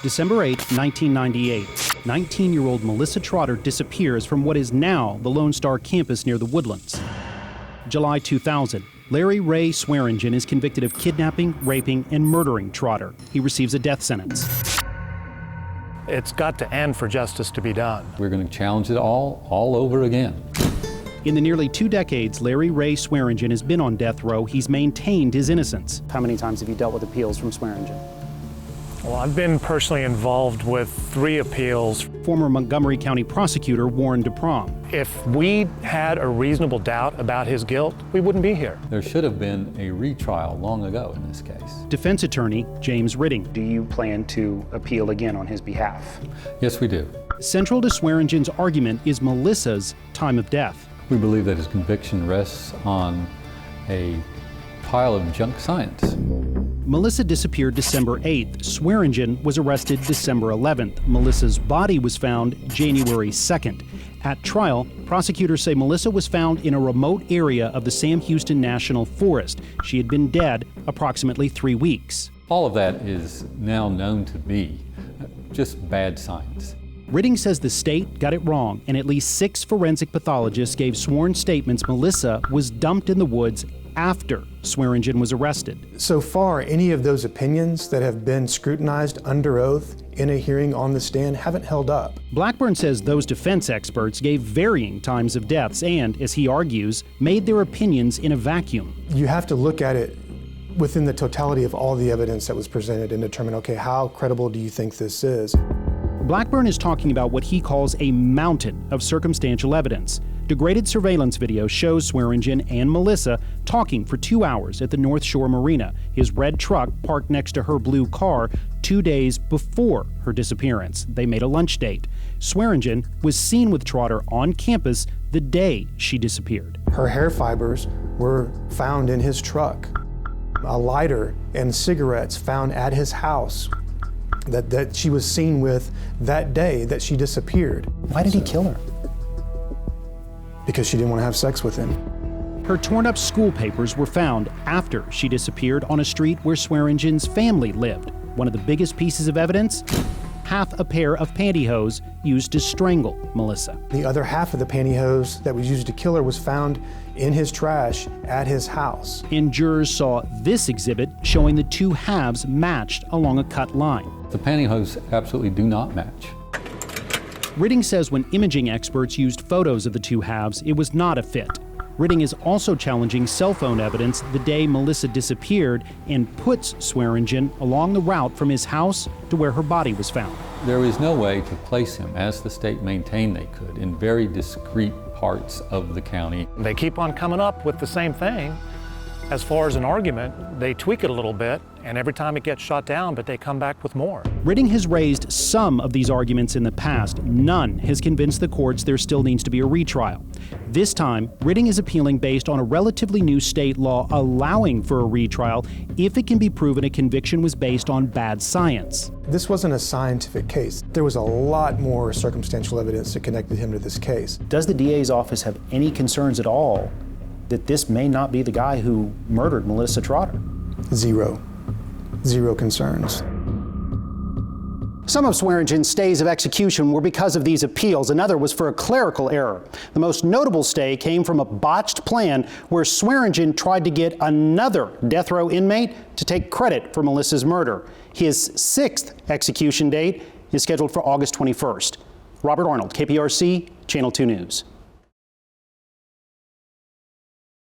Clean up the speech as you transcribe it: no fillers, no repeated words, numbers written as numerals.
December 8, 1998, 19-year-old Melissa Trotter disappears from what is now the Lone Star campus near the Woodlands. July 2000, Larry Ray Swearingen is convicted of kidnapping, raping, and murdering Trotter. He receives a death sentence. It's got to end for justice to be done. We're going to challenge it all over again. In the nearly 2 decades Larry Ray Swearingen has been on death row, he's maintained his innocence. How many times have you dealt with appeals from Swearingen? Well, I've been personally involved with 3 appeals. Former Montgomery County prosecutor Warren DeProm. If we had a reasonable doubt about his guilt, we wouldn't be here. There should have been a retrial long ago in this case. Defense attorney James Ridding. Do you plan to appeal again on his behalf? Yes, we do. Central to Swearingen's argument is Melissa's time of death. We believe that his conviction rests on a pile of junk science. Melissa disappeared December 8th. Swearingen was arrested December 11th. Melissa's body was found January 2nd. At trial, prosecutors say Melissa was found in a remote area of the Sam Houston National Forest. She had been dead approximately 3 weeks. All of that is now known to be just bad science. Ridding says the state got it wrong, and at least 6 forensic pathologists gave sworn statements Melissa was dumped in the woods after Swearingen was arrested. So far, any of those opinions that have been scrutinized under oath in a hearing on the stand haven't held up. Blackburn says those defense experts gave varying times of deaths and, as he argues, made their opinions in a vacuum. You have to look at it within the totality of all the evidence that was presented and determine, okay, how credible do you think this is? Blackburn is talking about what he calls a mountain of circumstantial evidence. Degraded surveillance video shows Swearingen and Melissa talking for 2 hours at the North Shore Marina, his red truck parked next to her blue car 2 days before her disappearance. They made a lunch date. Swearingen was seen with Trotter on campus the day she disappeared. Her hair fibers were found in his truck. A lighter and cigarettes found at his house that she was seen with that day that she disappeared. Why did he kill her? Because she didn't want to have sex with him. Her torn up school papers were found after she disappeared on a street where Swearingen's family lived. One of the biggest pieces of evidence? Half a pair of pantyhose used to strangle Melissa. The other half of the pantyhose that was used to kill her was found in his trash at his house. And jurors saw this exhibit showing the 2 halves matched along a cut line. The pantyhose absolutely do not match. Ridding says when imaging experts used photos of the 2 halves, it was not a fit. Ridding is also challenging cell phone evidence the day Melissa disappeared and puts Swearingen along the route from his house to where her body was found. There is no way to place him, as the state maintained they could, in very discrete parts of the county. They keep on coming up with the same thing. As far as an argument, they tweak it a little bit, and every time it gets shot down, but they come back with more. Ridding has raised some of these arguments in the past. None has convinced the courts there still needs to be a retrial. This time, Ridding is appealing based on a relatively new state law allowing for a retrial if it can be proven a conviction was based on bad science. This wasn't a scientific case. There was a lot more circumstantial evidence that connected him to this case. Does the DA's office have any concerns at all that this may not be the guy who murdered Melissa Trotter? Zero concerns. Some of Swearingen's stays of execution were because of these appeals. Another was for a clerical error. The most notable stay came from a botched plan where Swearingen tried to get another death row inmate to take credit for Melissa's murder. His 6th execution date is scheduled for August 21st. Robert Arnold, KPRC, Channel 2 News.